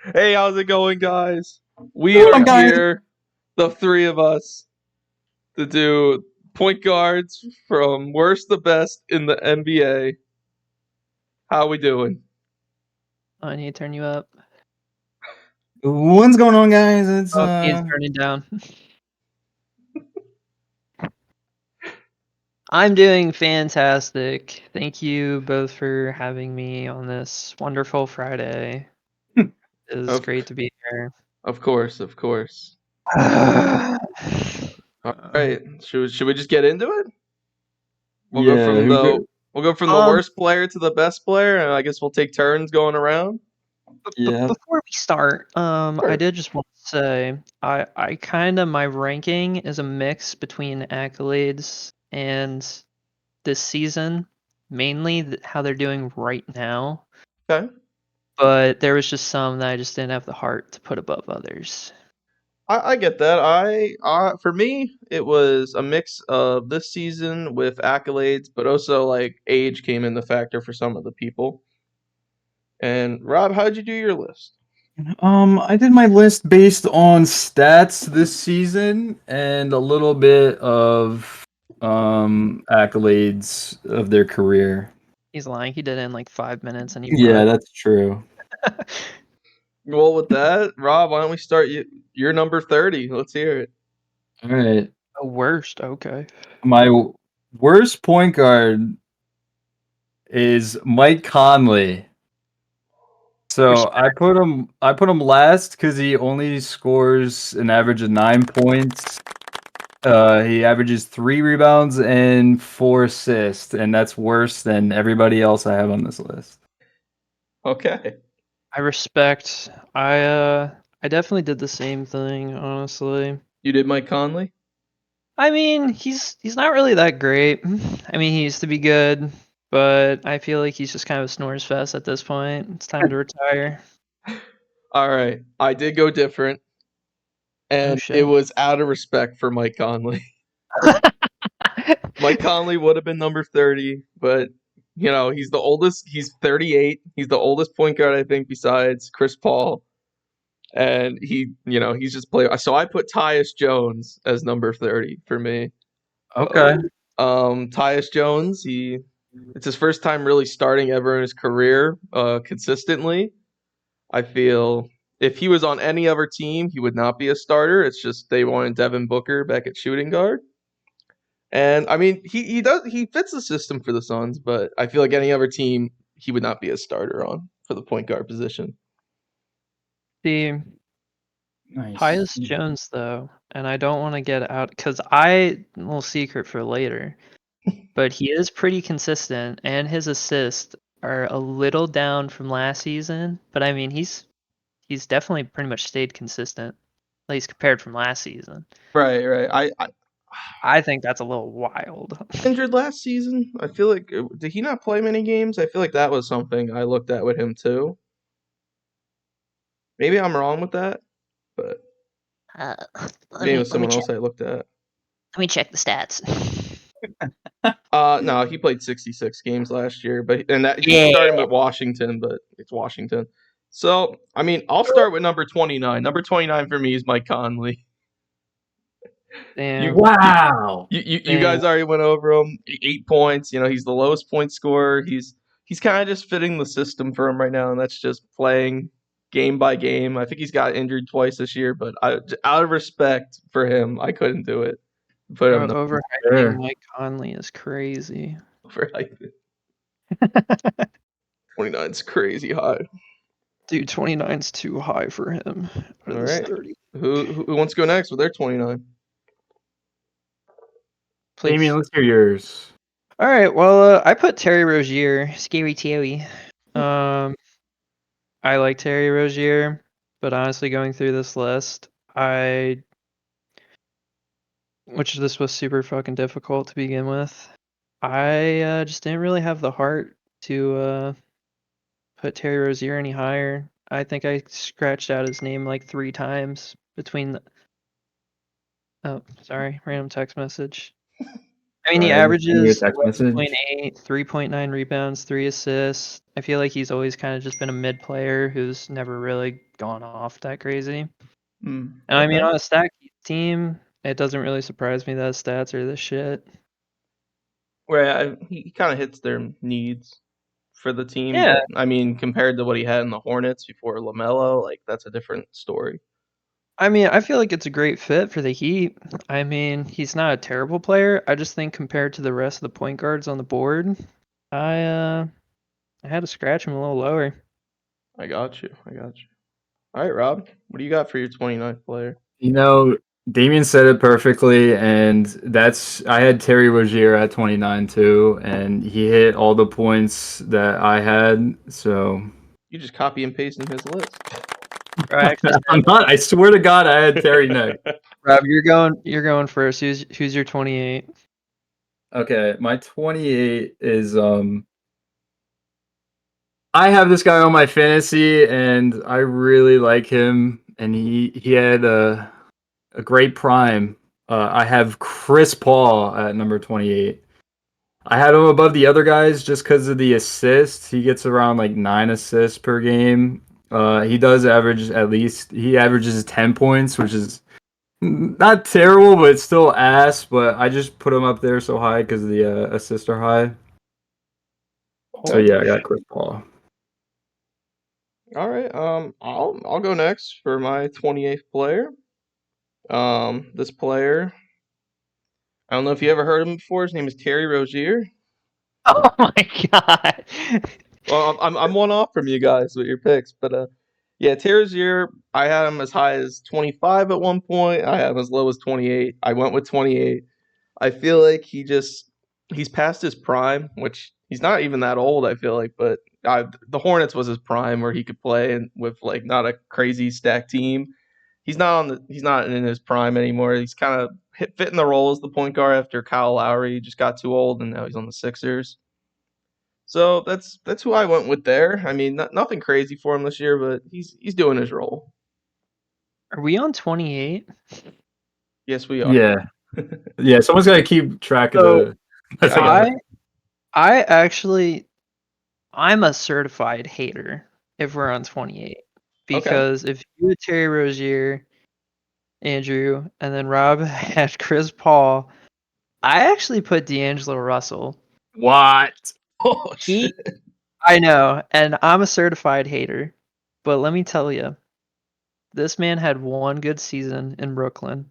Hey, how's it going, guys? We Come are on, guys. here, the three of us, to do point guards from worst to best in the NBA. How we doing? I need to turn you up. What's going on, guys? It's Oh, Ian's turning down. I'm doing fantastic. Thank you both for having me on this wonderful Friday. It is Of great to be here. of course, of course. Uh, All right, should we just get into it? We'll go yeah. from Who the go? we'll go from the um, worst player to the best player, and I guess we'll take turns going around. Yeah. before we start, I Sure. did just want to say I kind of my ranking is a mix between accolades and this season, mainly how they're doing right now. Okay. But there was just some that I just didn't have the heart to put above others. I get that. For me, it was a mix of this season with accolades, but also like age came in the factor for some of the people. And Rob, how'd you do your list? I did my list based on stats this season and a little bit of accolades of their career. He's lying. He did it in like 5 minutes and he Yeah, put. that's true. Well, with that, Rob, why don't we start you? You're number 30. Let's hear it. All right. The worst. Okay. My worst point guard is Mike Conley. So Respect. I put him last because he only scores an average of 9 points. He averages 3 rebounds and 4 assists, and that's worse than everybody else I have on this list. Okay. I respect. I definitely did the same thing, honestly. You did Mike Conley? I mean, he's not really that great. I mean, he used to be good, but I feel like he's just kind of a snores fest at this point. It's time to retire. All right. I did go different, Oh and it shit. was out of respect for Mike Conley. Mike Conley would have been number 30, but he's the oldest. He's 38. He's the oldest point guard I think besides Chris Paul. And he's just play. So I put Tyus Jones as number 30 for me. Okay. Tyus Jones, it's his first time really starting ever in his career consistently. I feel if he was on any other team, he would not be a starter. It's just they wanted Devin Booker back at shooting guard. And I mean, he fits the system for the Suns, but I feel like any other team he would not be a starter on for the point guard position. See, Nice. Tyus Jones though, and I don't want to get out because I little secret for later, but he is pretty consistent, and his assists are a little down from last season. But I mean, he's definitely pretty much stayed consistent, at least compared from last season. Right, right. I I think that's a little wild. injured last season. I feel like did he not play many games? I feel like that was something I looked at with him too. Maybe I'm wrong with that, but Uh, maybe it was someone else I looked at. let me check the stats. No, he played 66 games last year, but he's Yeah. starting with Washington, but it's Washington. So, I mean, I'll start with number 29. Number 29 for me is Mike Conley. You Damn. Wow. you guys already went over him. 8 points. He's the lowest point scorer. He's kind of just fitting the system for him right now, and that's just playing game by game. I think he's got injured twice this year, but out of respect for him, I couldn't do it. Put him Bro, Sure. overhyping Mike Conley is crazy. for like 29 is crazy high. Dude, 29's too high for him. Out of All this right. 30. Who wants to go next with their 29? Please. Damien, let's hear yours. All right. Well, I put Terry Rozier. Scary Terry. I like Terry Rozier, but honestly, going through this list, which this was super fucking difficult to begin with. I just didn't really have the heart to put Terry Rozier any higher. I think I scratched out his name like 3 times between the. Oh, sorry, random text message. I mean, he Right, send me a averages text message. 11.8, 3.9 rebounds, 3 assists. I feel like he's always kind of just been a mid player who's never really gone off that crazy. And I mean, Okay. on a stacked team, it doesn't really surprise me that his stats are this shit. Where he kind of hits their needs for the team, Yeah. but I mean, compared to what he had in the Hornets before LaMelo, like that's a different story. I mean, I feel like it's a great fit for the Heat. I mean, he's not a terrible player. I just think compared to the rest of the point guards on the board, I had to scratch him a little lower. I got you. All right, Rob, what do you got for your 29th player? You know, Damien said it perfectly, and I had Terry Rozier at 29 too, and he hit all the points that I had. So You just copy and pasting his list. Or actually, I'm not. I swear to God, I had Terry next. Rob, you're going first. Who's your 28? Okay, my 28 is I have this guy on my fantasy, and I really like him, and he had a great prime. I have Chris Paul at number 28. I had him above the other guys just because of the assists. He gets around like 9 assists per game. He does average he averages 10 points, which is not terrible, but it's still ass. But I just put him up there so high because the assists are high. So Holy yeah, I got shit. Chris Paul. All right. I'll go next for my 28th player. This player, I don't know if you ever heard of him before. His name is Terry Rozier. Oh my god. Well, I'm one off from you guys with your picks, but yeah, Terry Rozier. I had him as high as 25 at one point. I had him as low as 28. I went with 28. I feel like he's past his prime, which he's not even that old. I feel like, but the Hornets was his prime where he could play and with like not a crazy stacked team. He's not in his prime anymore. He's kind of fitting the role as the point guard after Kyle Lowry just got too old and now he's on the Sixers. So that's who I went with there. I mean, nothing crazy for him this year, but he's doing his role. Are we on 28? Yes, we are. Yeah, yeah. Someone's got to keep track of So, the. That's I got okay. I actually I'm a certified hater if we're on 28 Okay. because if you had Terry Rozier, Andrew, and then Rob had Chris Paul, I actually put D'Angelo Russell. What? Oh shit. I know, and I'm a certified hater, but let me tell you, this man had one good season in Brooklyn.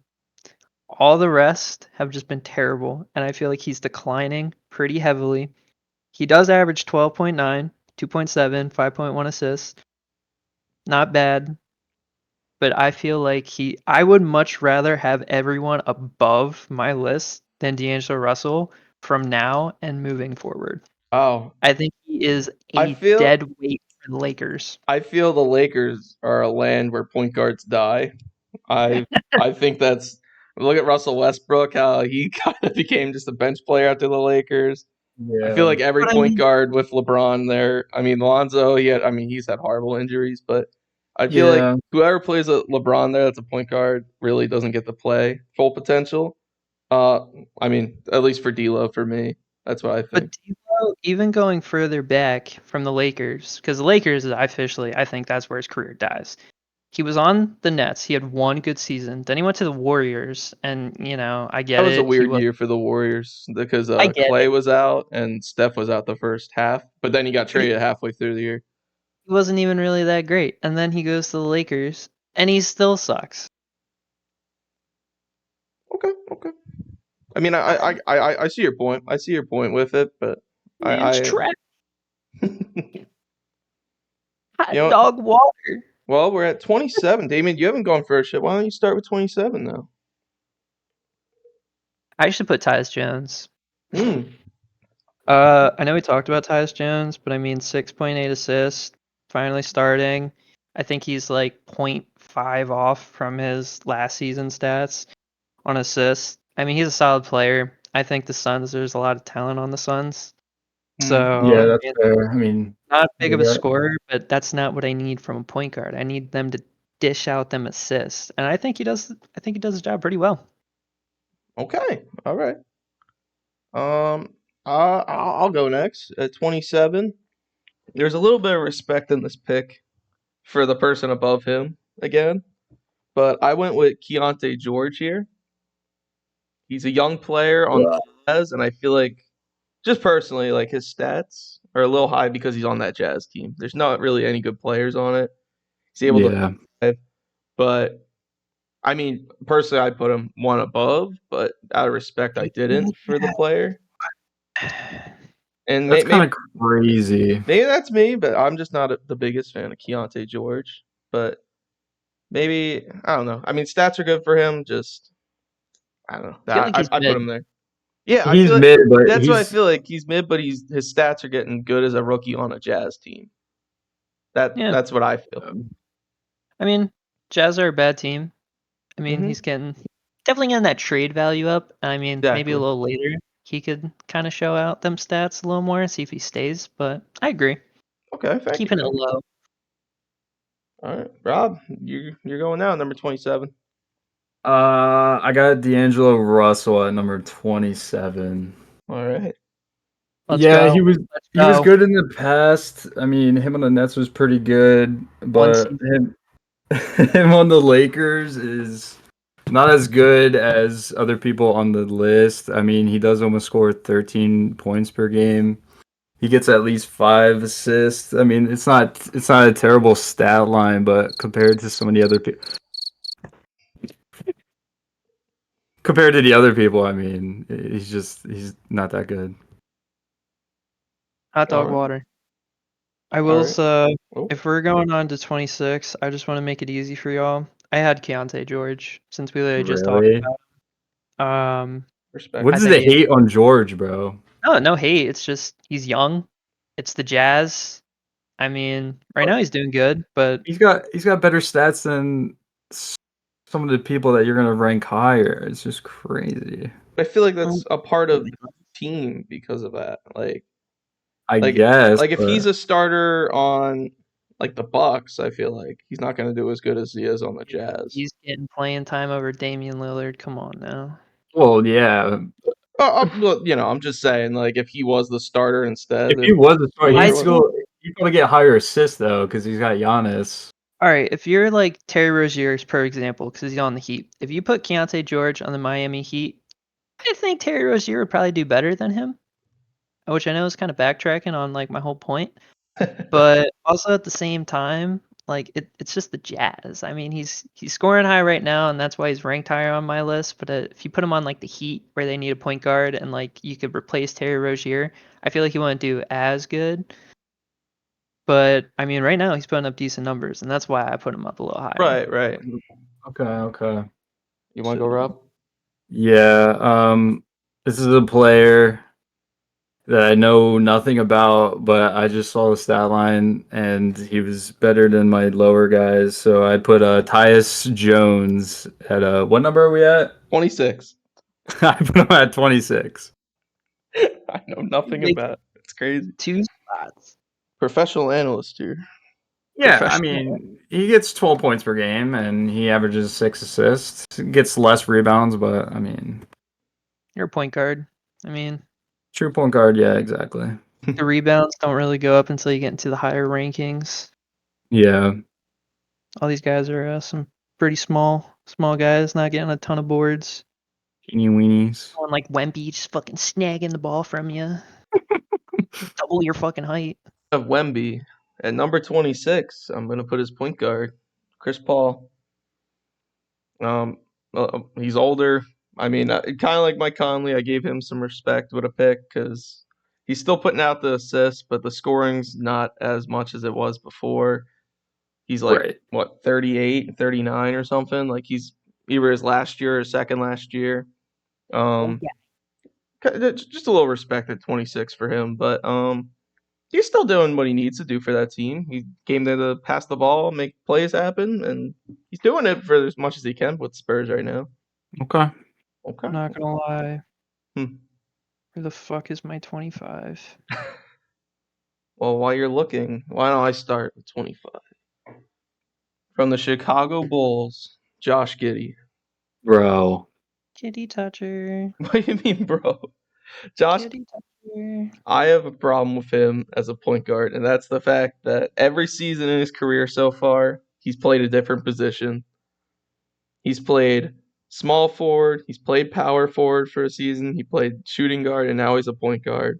All the rest have just been terrible, and I feel like he's declining pretty heavily. He does average 12.9, 2.7, 5.1 assists. Not bad, but I feel like I would much rather have everyone above my list than D'Angelo Russell from now and moving forward. Oh, I think he is I a feel dead weight for the Lakers. I feel the Lakers are a land where point guards die. I I think that's look at Russell Westbrook, how he kind of became just a bench player after the Lakers. I feel Yeah. like every But I point mean, guard with LeBron there. I mean, Lonzo, he's had horrible injuries, but I feel like Yeah. whoever plays a LeBron there that's a point guard really doesn't get to play full potential. Uh, I mean, at least for D'Lo, for me, that's what I but think. D'Lo, even going further back from the Lakers, because the Lakers is I think that's where his career dies. He was on the Nets. He had one good season. Then he went to the Warriors, and I That get was a it. He weird was. year for the Warriors because I get Clay it. was out and Steph was out the first half, but then he got But traded halfway through the year. he wasn't even really that great. And then he goes to the Lakers, and he still sucks. Okay, okay. I mean, I- I see your point. I see your point with it, but It's I trash. you Hot know, dog water. well, we're at 27. Damien, you haven't gone first yet. Why don't you start with 27 now? I should put Tyus Jones. Hmm. I know we talked about Tyus Jones, but I mean 6.8 assists, finally starting. I think he's like 0.5 off from his last season stats on assists. I mean, he's a solid player. I think the Suns, there's a lot of talent on the Suns. So, Yeah, I that's mean, fair. I mean, not big they of a got- scorer, but that's not what I need from a point guard. I need them to dish out them assists. And I think he does the job pretty well. Okay. All right. I'll go next at 27. There's a little bit of respect in this pick for the person above him again, but I went with Keontae George here. He's a young player on the Jazz, and I feel like, just personally, like his stats are a little high because he's on that Jazz team. There's not really any good players on it. He's able Yeah. to, but I mean, personally, I'd put him one above, but out of respect, I didn't for the player. And That's kind of crazy. maybe that's me, but I'm just not the biggest fan of Keontae George. But maybe, I don't know. I mean, stats are good for him. Just, I don't know. I feel like he's I put mid. him there. Yeah, I He's feel like mid, but that's what I he's feel like. He's mid, but his stats are getting good as a rookie on a Jazz team. Yeah. That's what I feel. I mean, Jazz are a bad team. I mean, Mhm. he's definitely getting that trade value up. I mean, maybe Exactly. a little later he could kind of show out them stats a little more, see if he stays. But I agree, Okay, thank keeping you. it low. All right, Rob, you're going now, number 27. I got D'Angelo Russell at number 27. All right. Let's Yeah, go. he was go. good in the past. I mean, him on the Nets was pretty good, but season. him on the Lakers is not as good as other people on the list. I mean, he does almost score 13 points per game. He gets at least 5 assists. I mean, it's not a terrible stat line, but compared to some of the other people, I mean, he's not that good. Hot dog Alright. water. I will Alright. say, Oh, if we're going on to 26, I just want to make it easy for y'all. I had Keontae George since we literally just talked Really? about. respect. What's I the think hate on George, bro? no hate. It's just he's young. It's the Jazz. I mean, right now he's doing good, but He's got better stats than some of the people that you're gonna rank higher. It's just crazy. I feel like that's a part of the team because of that. I Like, guess. if he's a starter on like the Bucks, I feel like he's not going to do as good as he is on the Jazz. he's getting playing time over Damian Lillard. Come on now. well, yeah. Well, I'm just saying, like, if he was the starter instead, If he was a starter, I he'd probably get higher assists though, because he's got Giannis. All right, if you're like Terry Rozier, per example, because he's on the Heat, if you put Keontae George on the Miami Heat, I think Terry Rozier would probably do better than him, which I know is kind of backtracking on like my whole point, but also at the same time, like it's just the Jazz. I mean, he's scoring high right now, and that's why he's ranked higher on my list. But if you put him on like the Heat, where they need a point guard, and like you could replace Terry Rozier, I feel like he wouldn't do as good. But I mean, right now he's putting up decent numbers, and that's why I put him up a little higher. right. Okay. You want to go, Rob? Yeah. This is a player that I know nothing about, but I just saw the stat line and he was better than my lower guys. So I put Tyus Jones at what number are we at? 26. I put him at 26. I know nothing Big- about it. It's crazy. 2 spots. Professional analyst here. Yeah, I Professional. mean, he gets 12 points per game and he averages 6 assists. Gets less rebounds, but I mean, You're a point guard. I mean, true point guard. Yeah, exactly. the rebounds don't really go up until you get into the higher rankings. Yeah. All these guys are some pretty small guys, not getting a ton of boards. Teeny weenies. Someone like Wemby just fucking snagging the ball from you. Double your fucking height. Of Wemby at number 26, I'm going to put his point guard, Chris Paul. He's older. I mean, kind of like Mike Conley, I gave him some respect with a pick because he's still putting out the assists, but the scoring's not as much as it was before. He's like, Right. what, 38, 39 or something? Like he's either his last year or second last year. Just a little respect at 26 for him, but he's still doing what he needs to do for that team. He came there to pass the ball, make plays happen, and he's doing it for as much as he can with Spurs right now. Okay. I'm not gonna lie. Hmm. Where the fuck is my 25? Well, while you're looking, why don't I start with 25? From the Chicago Bulls, Josh Giddey. Bro. Kitty toucher. What do you mean, bro? Josh, Kitty Tucker. I have a problem with him as a point guard, and that's the fact that every season in his career so far, he's played a different position. He's played small forward, he's played power forward for a season, he played shooting guard, and now he's a point guard.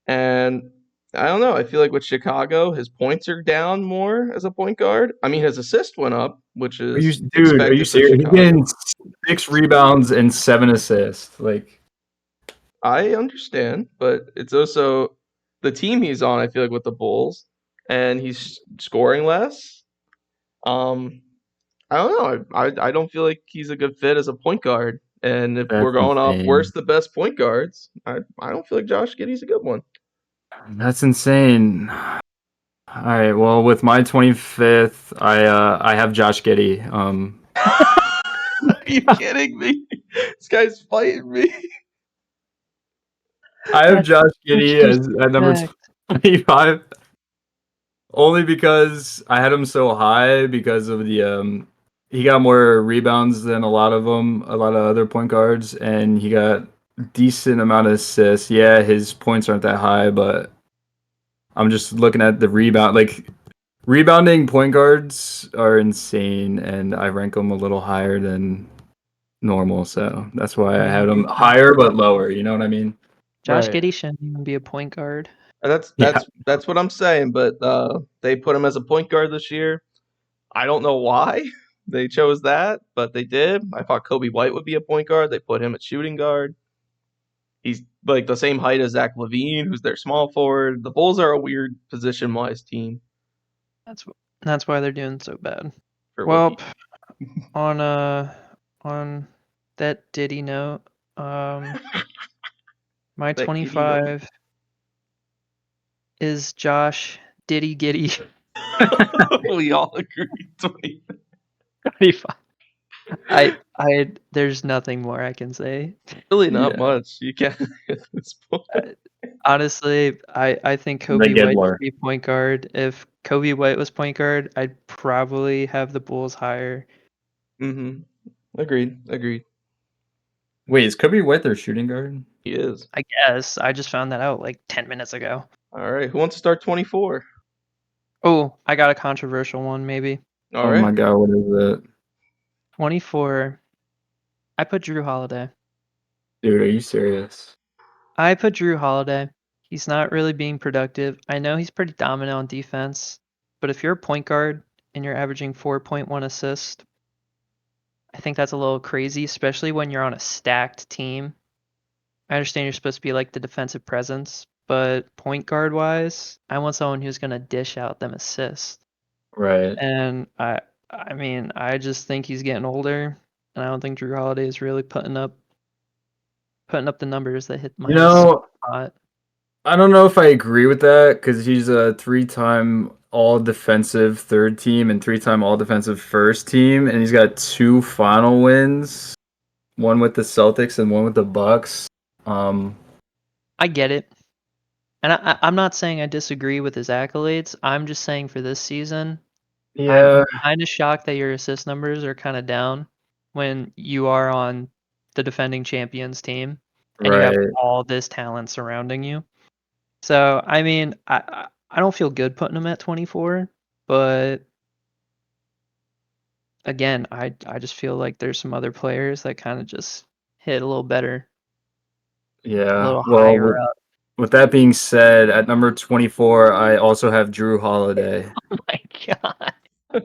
And I don't know, I feel like with Chicago, his points are down more as a point guard. I mean, his assist went up, which Are you, is dude? Are expected you for serious? He's Chicago. getting 6 rebounds and 7 assists. Like, I understand, but it's also the team he's on, I feel like, with the Bulls, and he's scoring less. I don't know. I don't feel like he's a good fit as a point guard. And if we're that's going off insane. worst the best point guards, I don't feel like Josh Giddey's a good one. That's insane. All right. Well, with my 25th, I have Josh Giddey. Are you kidding me? This guy's fighting me. I have Josh Giddey as at number Respect. 25, only because I had him so high because of the he got more rebounds than a lot of other point guards, and he got decent amount of assists. Yeah, his points aren't that high, but I'm just looking at the rebound. Like, rebounding point guards are insane, and I rank them a little higher than normal. So that's why I had them higher but lower. You know what I mean? Josh Right. Giddey shouldn't even be a point guard. That's Yeah. that's what I'm saying. But they put him as a point guard this year. I don't know why they chose that, but they did. I thought Kobe White would be a point guard. They put him at shooting guard. He's like the same height as Zach LaVine, who's their small forward. The Bulls are a weird position-wise team. That's why they're doing so bad. For Well, rookie. on that Diddy note, my That Giddey 25 is Josh Diddy Giddy we all agree. 20. 25. There's nothing more I can say. Really not Yeah. much. You can't at this point. Honestly, I think Kobe get White more. should be point guard. If Kobe White was point guard, I'd probably have the Bulls higher. Mm-hmm. Agreed. Wait, is Kobe White their shooting guard? He is. I guess. I just found that out like 10 minutes ago. All right. Who wants to start 24? Oh, I got a controversial one maybe. All Oh right. my god, what is it? 24. I put Drew Holiday. Dude, are you serious? I put Drew Holiday. He's not really being productive. I know he's pretty dominant on defense, but if you're a point guard and you're averaging 4.1 assists, I think that's a little crazy, especially when you're on a stacked team. I understand you're supposed to be like the defensive presence, but point guard wise, I want someone who's going to dish out them assists. Right. And I mean, I just think he's getting older, and I don't think Drew Holiday is really putting up the numbers that hit my spot. I don't know if I agree with that, because he's a 3-time all-defensive third team and 3-time all-defensive first team, and he's got 2 final wins, one with the Celtics and one with the Bucks. I get it. And I'm not saying I disagree with his accolades. I'm just saying for this season, Yeah, I'm kind of shocked that your assist numbers are kind of down when you are on the defending champions team and you have right. all this talent surrounding you. So, I mean, I don't feel good putting him at 24, but again, I just feel like there's some other players that kind of just hit a little better, a Yeah. little Well, higher up. with that being said, at number 24, I also have Drew Holiday. Oh my god.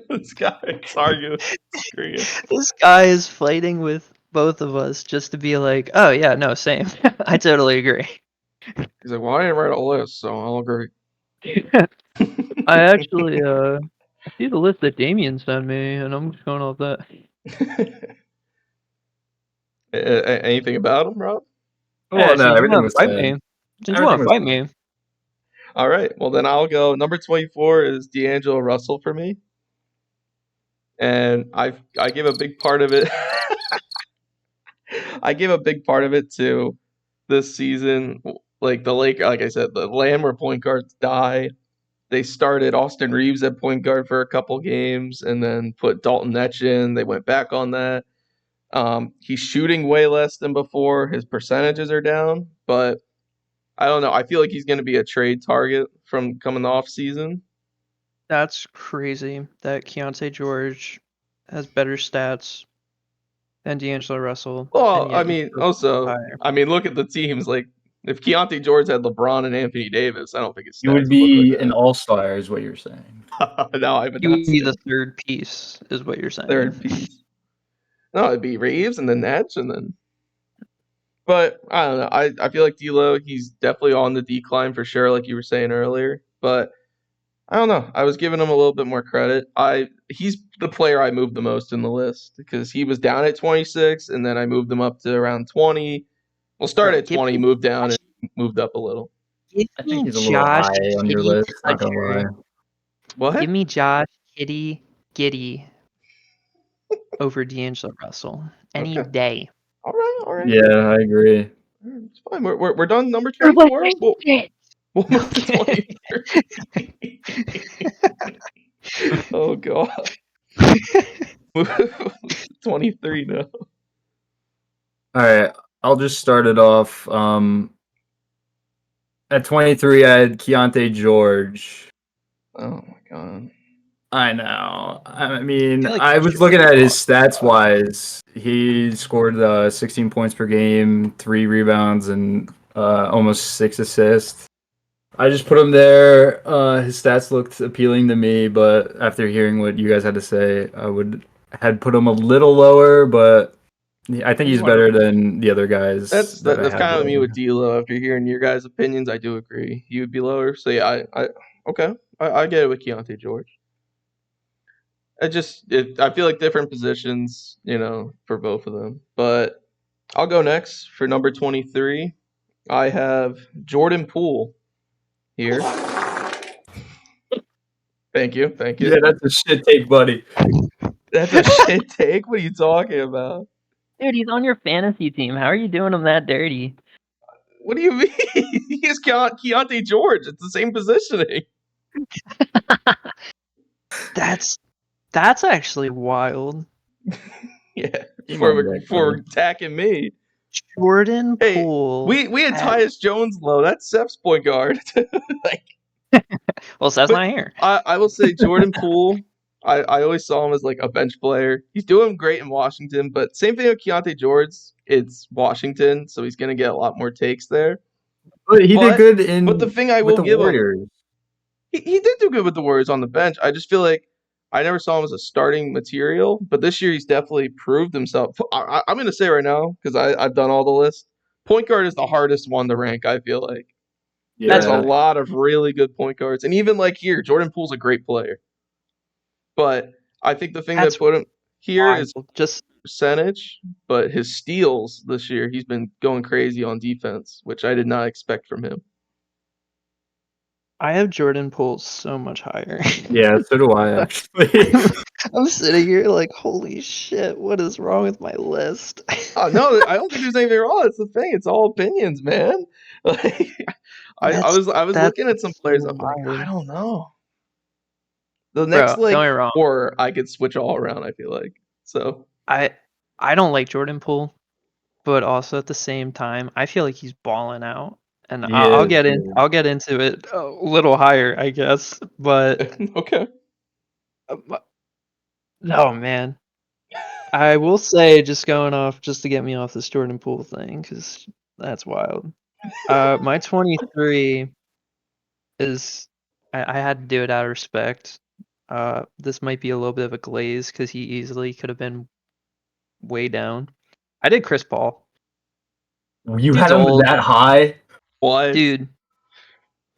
This guy's arguing. Screaming. This guy is fighting with both of us just to be like, oh yeah, no, same. I totally agree. He's like, well, I didn't write a list, so I'll agree. I actually I see the list that Damien sent me, and I'm just going off that. Anything about him, Rob? Well, no, everything was fight said. me. Since you Everything want to was fight me. All right. Well, then I'll go. Number 24 is D'Angelo Russell for me. And I give a big part of it. I give a big part of it to this season. Like like I said, the land where point guards die. They started Austin Reeves at point guard for a couple games and then put Dalton Netch in. They went back on that. He's shooting way less than before. His percentages are down, but I don't know. I feel like he's going to be a trade target from coming off season. That's crazy that Keontae George has better stats than D'Angelo Russell. Well, and yet I you mean, still also, higher. I mean, look at the teams. Like, if Keontae George had LeBron and Anthony Davis, I don't think his You stats would would look be like an all-star, is what you're saying. that. No, I would You not would be say the third piece, is what you're saying. third piece. No, it'd be Reeves and then Netch and then. But I don't know. I feel like D'Lo, he's definitely on the decline for sure, like you were saying earlier. But I don't know. I was giving him a little bit more credit. He's the player I moved the most in the list because he was down at 26, and then I moved him up to around 20. Well, started at 20, moved down, and moved up a little. Give I think me he's a little Josh high on your Giddey list, not gonna lie. Fletcher. What? Give me Josh Giddey over D'Angelo Russell any Okay. day. All right. Yeah, I agree. It's fine. We're done. Number 24. We'll move to Okay. 23. Oh god. 23 now. All right, I'll just start it off. At 23, I had Keontae George. Oh my god. I know. I mean, like I was looking at his stats wise. He scored 16 points per game, 3 rebounds, and almost 6 assists. I just put him there. His stats looked appealing to me, but after hearing what you guys had to say, I had put him a little lower, but I think he's better than the other guys. That's that I that's had kind of there. me with D'Lo. After hearing your guys' opinions, I do agree. You would be lower. So yeah, okay. I get it with Keontae George. I feel like different positions, for both of them. But I'll go next for number 23. I have Jordan Poole here. Thank you. Yeah, that's a shit take, buddy. That's a shit take. What are you talking about? Dude, he's on your fantasy team. How are you doing him that dirty? What do you mean? He's Keontae George. It's the same positioning. That's actually wild. Yeah. Come on, Nick, For buddy. attacking me. Jordan Hey, Poole. we had Tyus Jones low. That's Steph's point guard. Well, Steph's not here. I will say Jordan Poole. I always saw him as like a bench player. He's doing great in Washington, but same thing with Keontae George. It's Washington, so he's gonna get a lot more takes there. But he did good But the thing I with will the give him, Warriors. he did do good with the Warriors on the bench. I just feel like I never saw him as a starting material, but this year he's definitely proved himself. I'm gonna say right now because I've done all the lists. Point guard is the hardest one to rank. I feel like. There's a lot of really good point guards, and even like here, Jordan Poole's a great player. But I think the thing that put him here is just percentage, but his steals this year, he's been going crazy on defense, which I did not expect from him. I have Jordan Poole so much higher. Yeah, so do I actually. I'm sitting here like, holy shit, what is wrong with my list? Oh no, I don't think there's anything wrong. That's the thing. It's all opinions, man. Like I was looking at some players. I'm like, I don't know. The next Bro, don't get me wrong. 4, I could switch all around. I feel like so. I don't like Jordan Poole, but also at the same time, I feel like he's balling out, and I'll get into it a little higher, I guess. But Okay. Oh man, I will say, just to get me off this Jordan Poole thing, because that's wild. My 23 is I had to do it out of respect. This might be a little bit of a glaze because he easily could have been way down. I did Chris Paul. You had him that high? What? Dude.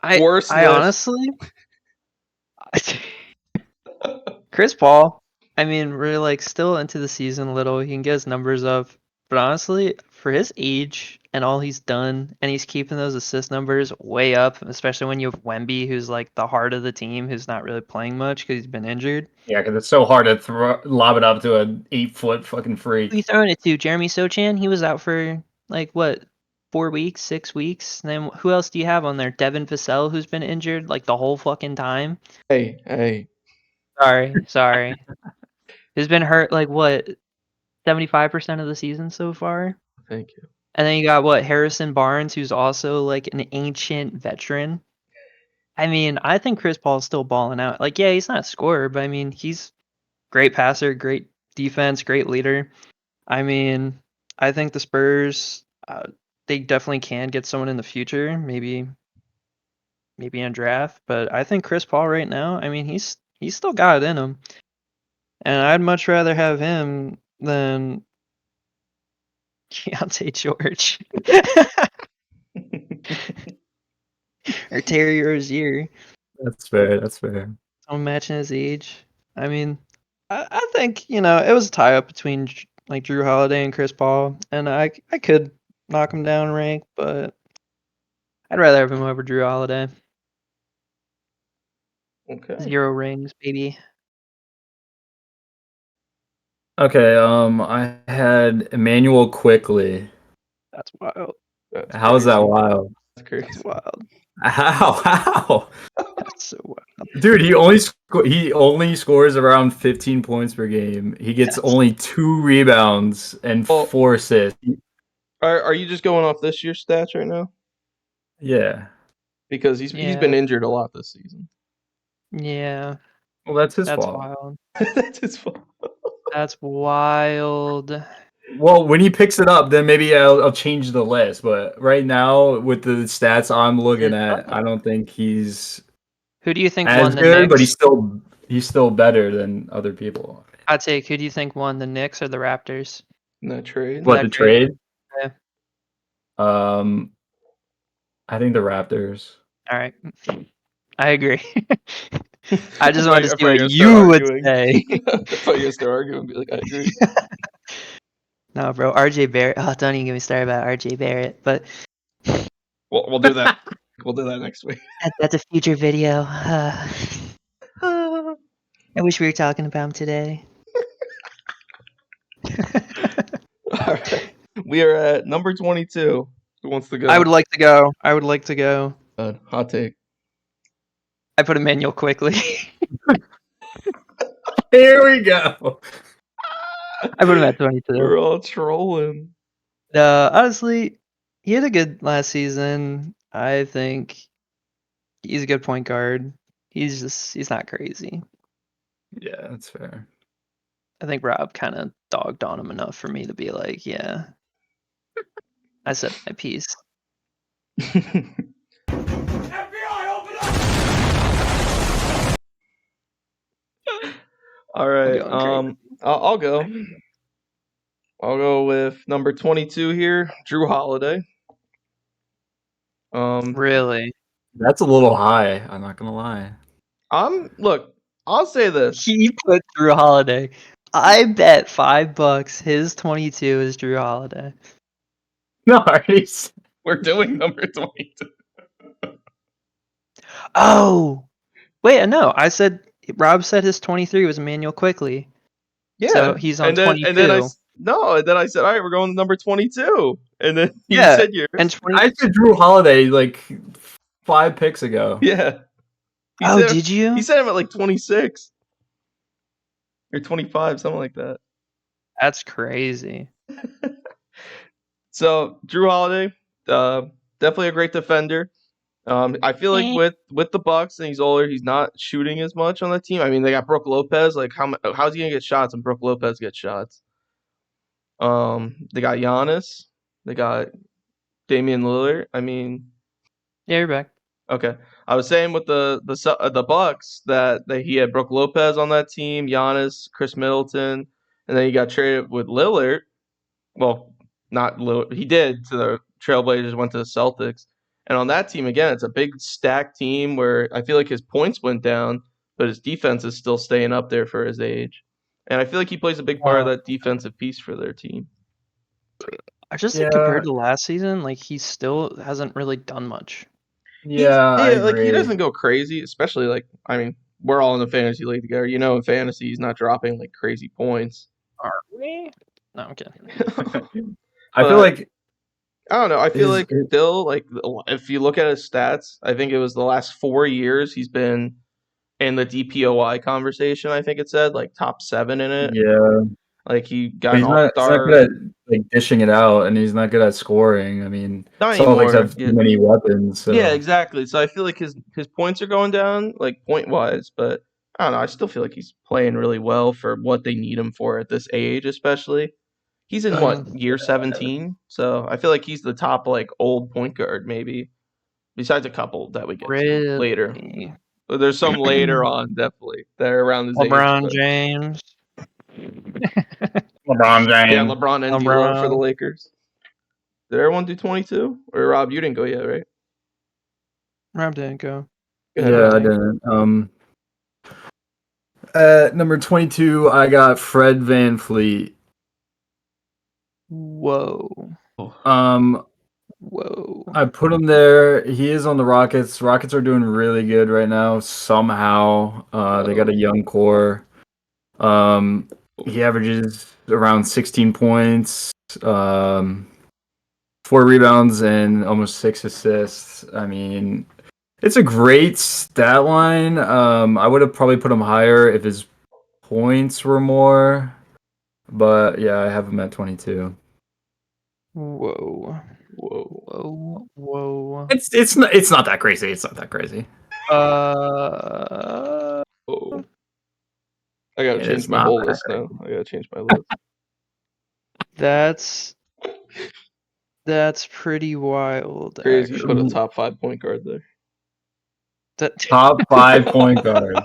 I honestly Chris Paul, I mean, we're like still into the season a little. He can get his numbers up. But honestly, for his age and all he's done, and he's keeping those assist numbers way up, especially when you have Wemby, who's like the heart of the team, who's not really playing much because he's been injured. Yeah, because it's so hard to lob it up to an 8-foot fucking freak. Who are you throwing it to? Jeremy Sochan? He was out for like what, 4 weeks, 6 weeks? And then who else do you have on there? Devin Vassell, who's been injured like the whole fucking time. Hey. Sorry. Who's been hurt like what, 75% of the season so far. Thank you. And then you got Harrison Barnes, who's also like an ancient veteran. I mean, I think Chris Paul's still balling out. Like, yeah, he's not a scorer, but I mean, he's great passer, great defense, great leader. I mean, I think the Spurs, they definitely can get someone in the future, maybe in a draft. But I think Chris Paul right now, I mean, he's still got it in him, and I'd much rather have him than Keontae George or Terry Rozier. That's fair. That's fair. I'm matching his age. I mean, I think it was a tie up between like Drew Holiday and Chris Paul, and I could knock him down rank, but I'd rather have him over Drew Holiday. Okay. 0 rings, baby. Okay. I had Emmanuel Quickly. That's wild. That's How's that crazy. wild? That's crazy. That's wild. How? That's so wild. Dude, he only scores around 15 points per game. He gets only 2 rebounds and Well- 4 assists. Are you just going off this year's stats right now? Yeah. Because he's Yeah. been injured a lot this season. Yeah, Well, that's his that's fault. wild. That's his fault. That's wild. Well, when he picks it up, then maybe I'll change the list. But right now, with the stats I'm looking at, I don't think he's Who do you think as won the good, Knicks? but he's still better than other people. I'd say, who do you think won, the Knicks or the Raptors? In that trade. What, that the trade? trade? I think the Raptors. All right, I agree. I just wanted to I see thought what you were you gonna would start say. I thought you were gonna start arguing and be like, I agree. No, bro, RJ Barrett. Oh, don't even get me started about RJ Barrett. But We'll do that. We'll do that next week. that's a future video. I wish we were talking about him today. All right. We are at number 22. Who wants to go? I would like to go. I would like to go. Hot take. I put Emmanuel quickly. Here we go. I put him at 22. We're all trolling. Honestly, he had a good last season. I think he's a good point guard. He's not crazy. Yeah, that's fair. I think Rob kind of dogged on him enough for me to be like, yeah, I said my piece. All right. going I'll go. I'll go with number 22 here, Drew Holiday. Really? That's a little high. I'm not gonna lie. Look, I'll say this. He put Drew Holiday. I bet $5 his 22 is Drew Holiday. No, Artie's. We're doing number 22. Oh, wait, no. Rob said his 23 was Emmanuel Quickly. Yeah. So he's on 22. And then I said, all right, we're going to number 22. And then you Yeah, said yours. and 20. I said Drew Holiday like 5 picks ago. Yeah. Did you? He said him at like 26 or 25, something like that. That's crazy. So Drew Holiday, definitely a great defender. I feel like with the Bucks and he's older, he's not shooting as much on the team. I mean, they got Brook Lopez. Like, how's he gonna get shots when Brook Lopez gets shots? They got Giannis. They got Damian Lillard. I mean, Yeah, you're back. okay. I was saying with the Bucks that he had Brook Lopez on that team, Giannis, Chris Middleton, and then he got traded with Lillard. Well, not Lillard. He did to the Trailblazers, went to the Celtics. And on that team, again, it's a big stacked team where I feel like his points went down, but his defense is still staying up there for his age. And I feel like he plays a big part of that defensive piece for their team. I just think compared to last season, like he still hasn't really done much. Yeah, like he doesn't go crazy, especially like, I mean, we're all in the fantasy league together. You know, in fantasy, he's not dropping like crazy points. Are we? No, I'm kidding. I feel like I don't know. I feel like still, like, if you look at his stats, I think it was the last 4 years he's been in the DPOY conversation. I think it said like top 7 in it. Yeah, Like he But got an he's not all-star. good at like dishing it out, and he's not good at scoring. I mean, Not Celtics anymore. have too many weapons. So. Yeah, exactly. So I feel like his points are going down, like point wise, but I don't know. I still feel like he's playing really well for what they need him for at this age, especially. He's in what, year 17? So I feel like he's the top like old point guard, maybe. Besides a couple that we get to later. Really? But there's some later on, definitely. That are around his age. LeBron But James. LeBron James. yeah, LeBron and D'Lo for the LeBron. Lakers. Did everyone do 22? Or Rob, you didn't go yet, right? Rob didn't go. Go ahead, Yeah, Rob. I didn't. At number 22, I got Fred VanVleet. Whoa. Whoa. I put him there. He is on the Rockets. Rockets are doing really good right now. Somehow, they got a young core. He averages around 16 points, 4 rebounds, and almost 6 assists. I mean, it's a great stat line. I would have probably put him higher if his points were more. But yeah, I have him at 22. Whoa. Whoa. Whoa. Whoa. It's not that crazy. It's not that crazy. Whoa. I gotta It change is my not whole that list now. I gotta change my list. That's pretty wild. Crazy you put a actually. top 5 point guard there. Top 5 point guard.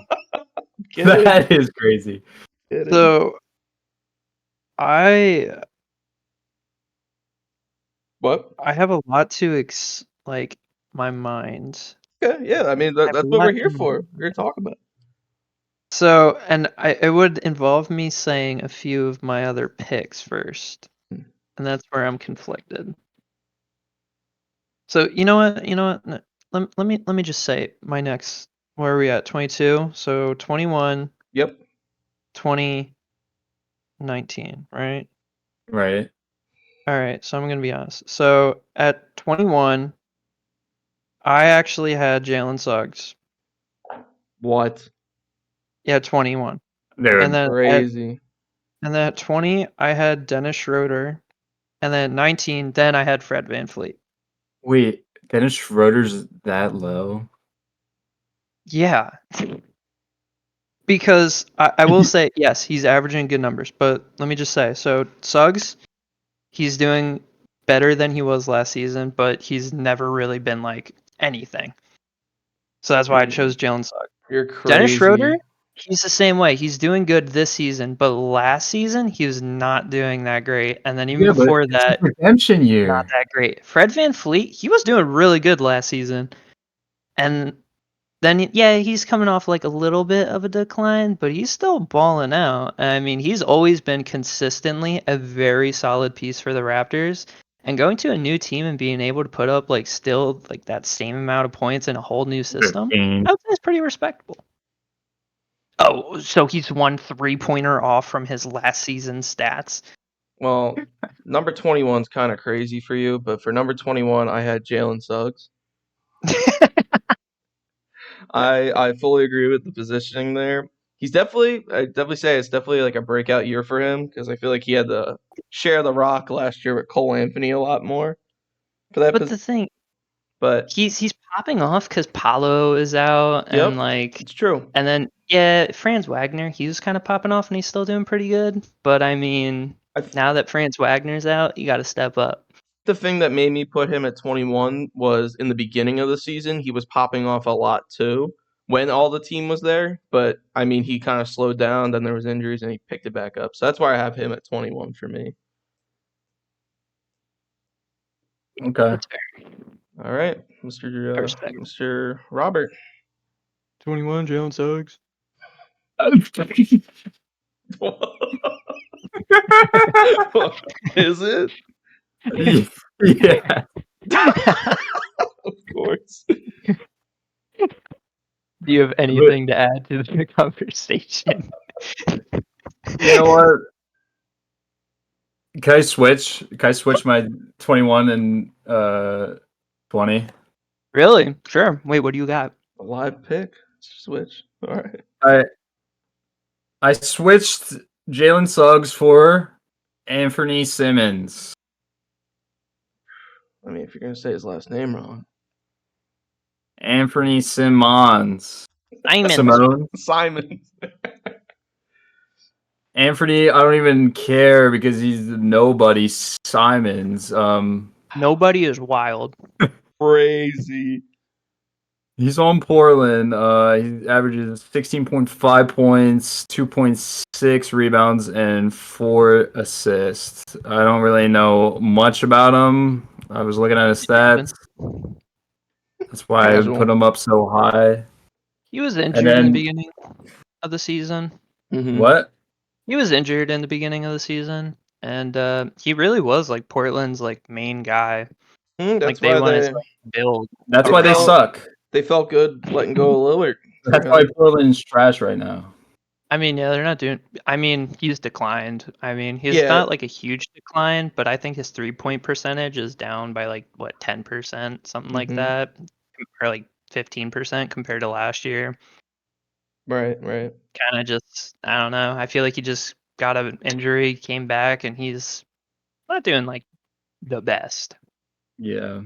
That is crazy. So What? I have a lot to my mind. Okay, yeah. I mean, that's what we're here for. We're here to talk about. So, and it would involve me saying a few of my other picks first, and that's where I'm conflicted. So you know what? No, let me just say my next. Where are we at? 22. So 21. Yep. 20. 19. Right. Right. All right. So I'm gonna be honest. So at 21, I actually had Jalen Suggs. What? Yeah, 21. Dude. And then Crazy. at 20, I had Dennis Schroeder. And then 19, then I had Fred VanVleet. Wait, Dennis Schroeder's that low? Yeah. Because I will say, yes, he's averaging good numbers. But let me just say, so Suggs, he's doing better than he was last season, but he's never really been like anything. So that's why I chose Jalen Suggs. You're crazy. Dennis Schroeder, he's the same way. He's doing good this season, but last season he was not doing that great. And then even before that, redemption year. not that great. Fred VanVleet, he was doing really good last season. And then, yeah, he's coming off like a little bit of a decline, but he's still balling out. I mean, he's always been consistently a very solid piece for the Raptors. And going to a new team and being able to put up like still like that same amount of points in a whole new system, I would say it's pretty respectable. Oh, so he's 1 3-pointer off from his last season's stats. Well, number 21's kind of crazy for you, but for number 21, I had Jalen Suggs. I fully agree with the positioning there. I definitely say it's definitely like a breakout year for him because I feel like he had to share the rock last year with Cole Anthony a lot more for that. But the thing, but he's popping off because Paolo is out, yep, and like it's true. And then, yeah, Franz Wagner, he was kind of popping off and he's still doing pretty good. But I mean, now that Franz Wagner's out, you got to step up. The thing that made me put him at 21 was in the beginning of the season, he was popping off a lot too when all the team was there. But I mean, he kind of slowed down. Then there was injuries and he picked it back up. So that's why I have him at 21 for me. Okay. All right, Mr. Robert. 21, Jalen Suggs. Is it? Yeah. Of course. Do you have anything to add to the conversation? You know what? Can I switch? Can I switch my 21 and 20? Really? Sure. Wait, what do you got? A live pick. Switch. All right. I switched Jalen Suggs for Anthony Simmons. I mean, if you're gonna say his last name wrong, Anthony Simmons. Simon. Simone. Simon. Anthony, I don't even care because he's nobody. Simons. Nobody is wild. Crazy. He's on Portland. He averages 16.5 points, 2.6 rebounds, and 4 assists. I don't really know much about him. I was looking at his stats. That's why I Casual. put him up so high. He was injured in then- the beginning of the season. Mhm. What? He was injured in the beginning of the season, and he really was like Portland's like main guy. That's Like they why wanted they to like, build. That's why they Well- suck. they felt good letting go of Lillard. That's why Portland's trash right now. I mean, yeah, they're not doing. I mean, he's declined. I mean, he's Yeah. not like a huge decline, but I think his 3-point percentage is down by like what 10%, something like Mhm. that, or like 15% compared to last year. Right. Kind of just, I don't know. I feel like he just got an injury, came back, and he's not doing like the best. Yeah.